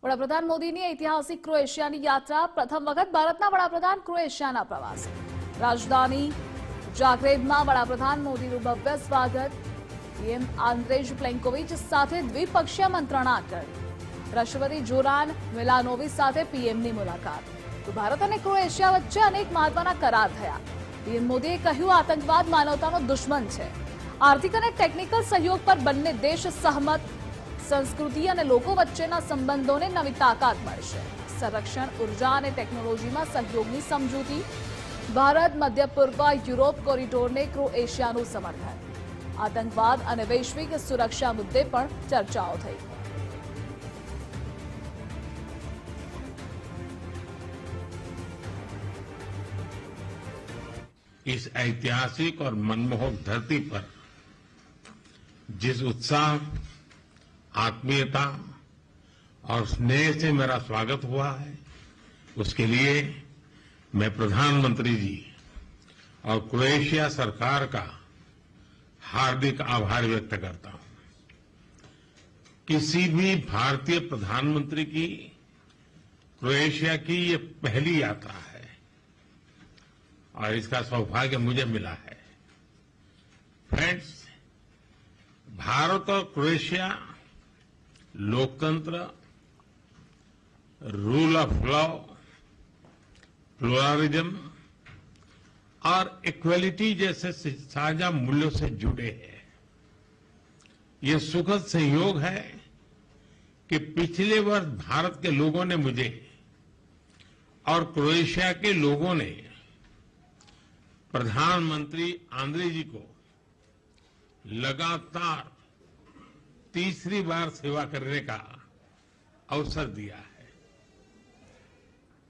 વડાપ્રધાન મોદીની ઐતિહાસિક ક્રોએશિયાની યાત્રા પ્રથમ વખત ભારતના વડાપ્રધાન ક્રોએશિયાના પ્રવાસે રાજધાની જાગ્રેબમાં વડાપ્રધાન મોદીનું ભવ્ય સ્વાગત પીએમ આન્દ્રેજ પ્લેન્કોવિચ સાથે દ્વિપક્ષીય મંત્રણા કરી રાષ્ટ્રપતિ જોરાન મિલાનોવિચ સાથે પીએમની મુલાકાત તો ભારત અને ક્રોએશિયા વચ્ચે અનેક મહત્વના કરાર થયા પીએમ મોદીએ કહ્યું આતંકવાદ માનવતાનો દુશ્મન છે આર્થિક અને ટેકનિકલ સહયોગ પર બંને દેશ સહમત સંસ્કૃતિ અને લોકો વચ્ચેના સંબંધોને નવી તાકાત મળશે સંરક્ષણ ઉર્જા અને ટેકનોલોજીમાં સહયોગની સમજૂતી ભારત મધ્ય પૂર્વ યુરોપ કોરિડોરને ક્રોએશિયાનું સમર્થન આતંકવાદ અને વૈશ્વિક સુરક્ષા મુદ્દે પણ ચર્ચાઓ થઈ इस ऐतिहासिक और मनमोहक धरती पर जिस उत्साह आत्मीयता और स्नेह से मेरा स्वागत हुआ है उसके लिए मैं प्रधानमंत्री जी और क्रोएशिया सरकार का हार्दिक आभार व्यक्त करता हूं किसी भी भारतीय प्रधानमंत्री की क्रोएशिया की ये पहली यात्रा है और इसका सौभाग्य मुझे मिला है फ्रेंड्स भारत और क्रोएशिया लोकतंत्र रूल ऑफ लॉ प्लुरलिज्म और इक्वलिटी जैसे साझा मूल्यों से जुड़े हैं ये सुखद संयोग है कि पिछले वर्ष भारत के लोगों ने मुझे और क्रोएशिया के लोगों ने प्रधानमंत्री आंद्रे जी को लगातार तीसरी बार सेवा करने का अवसर दिया है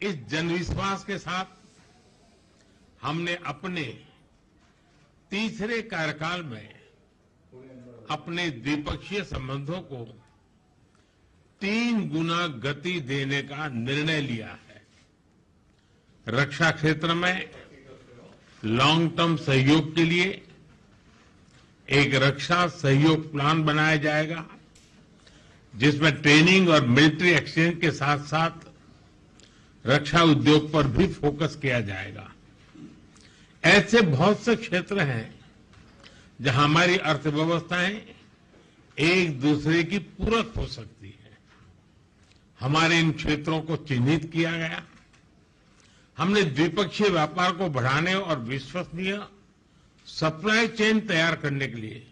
इस जनविश्वास के साथ हमने अपने तीसरे कार्यकाल में अपने द्विपक्षीय संबंधों को 3 गुना गति देने का निर्णय लिया है रक्षा क्षेत्र में लॉन्ग टर्म सहयोग के लिए एक रक्षा सहयोग प्लान बनाया जाएगा जिसमें ट्रेनिंग और मिलिट्री एक्सचेंज के साथ साथ रक्षा उद्योग पर भी फोकस किया जाएगा ऐसे बहुत से क्षेत्र हैं जहां हमारी अर्थव्यवस्थाएं एक दूसरे की पूरक हो सकती है हमारे इन क्षेत्रों को चिन्हित किया गया हमने द्विपक्षीय व्यापार को बढ़ाने और विश्वसनीय सप्लाई चेन तैयार करने के लिए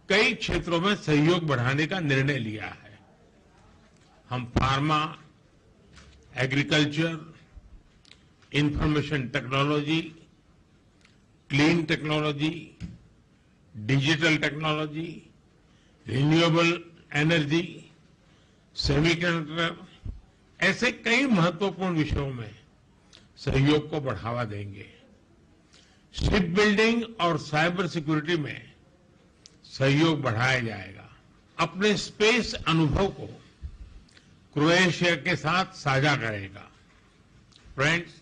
कई क्षेत्रों में सहयोग बढ़ाने का निर्णय लिया है हम pharma agriculture information technology clean technology digital technology renewable energy semiconductor ऐसे कई महत्वपूर्ण विषयों में सहयोग को बढ़ावा देंगे शिप बिल्डिंग और साइबर सिक्योरिटी में सहयोग बढ़ाया जाएगा अपने स्पेस अनुभव को क्रोएशिया के साथ साझा करेगा फ्रेंड्स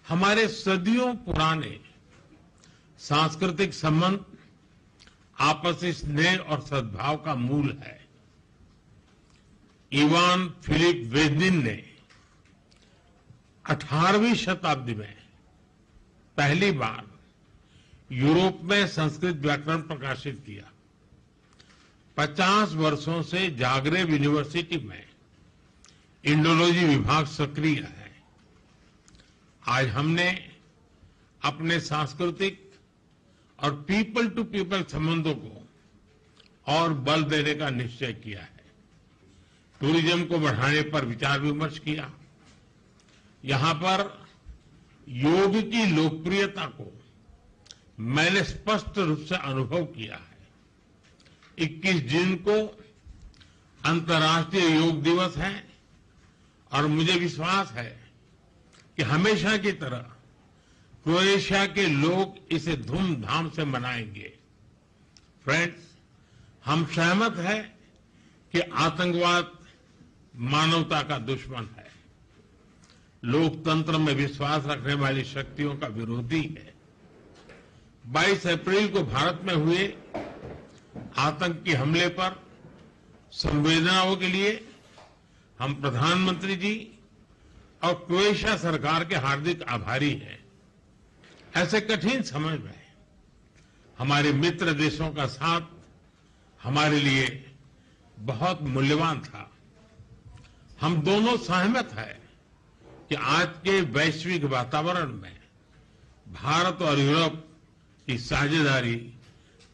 हमारे सदियों पुराने सांस्कृतिक संबंध आपसी स्नेह और सद्भाव का मूल है इवान फिलिप वेजनिन ने 18वीं शताब्दी में पहली बार यूरोप में संस्कृत व्याकरण प्रकाशित किया 50 वर्षों से जागरेब यूनिवर्सिटी में इंडोलॉजी विभाग सक्रिय है आज हमने अपने सांस्कृतिक और पीपल टू पीपल संबंधों को और बल देने का निश्चय किया है टूरिज्म को बढ़ाने पर विचार विमर्श किया यहां पर योग की लोकप्रियता को मैंने स्पष्ट रूप से अनुभव किया है 21 जून को अंतर्राष्ट्रीय योग दिवस है और मुझे विश्वास है कि हमेशा की तरह क्रोएशिया के लोग इसे धूमधाम से मनाएंगे फ्रेंड्स हम सहमत हैं कि आतंकवाद मानवता का दुश्मन है लोकतंत्र में विश्वास रखने वाली शक्तियों का विरोधी है 22 अप्रैल को भारत में हुए आतंकी हमले पर संवेदनाओं के लिए हम प्रधानमंत्री जी और क्रोएशिया सरकार के हार्दिक आभारी हैं। ऐसे कठिन समय में हमारे मित्र देशों का साथ हमारे लिए बहुत मूल्यवान था। हम दोनों सहमत हैं कि आज के वैश्विक वातावरण में भारत और यूरोप की साझेदारी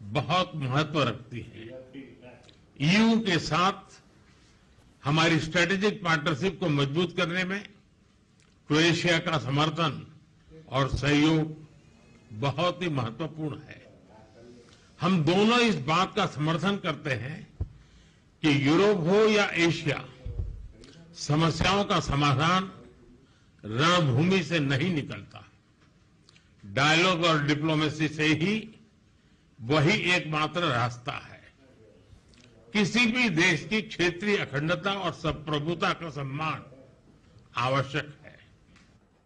बहुत महत्व रखती है। ईयू के साथ हमारी स्ट्रेटेजिक पार्टनरशिप को मजबूत करने में क्रोएशिया का समर्थन और सहयोग बहुत ही महत्वपूर्ण है। हम दोनों इस बात का समर्थन करते हैं कि यूरोप हो या एशिया, समस्याओं का समाधान रणभूमि से नहीं निकलता। डायलॉग और डिप्लोमेसी से ही वही एकमात्र रास्ता है। किसी भी देश की क्षेत्रीय अखंडता और संप्रभुता का सम्मान आवश्यक है।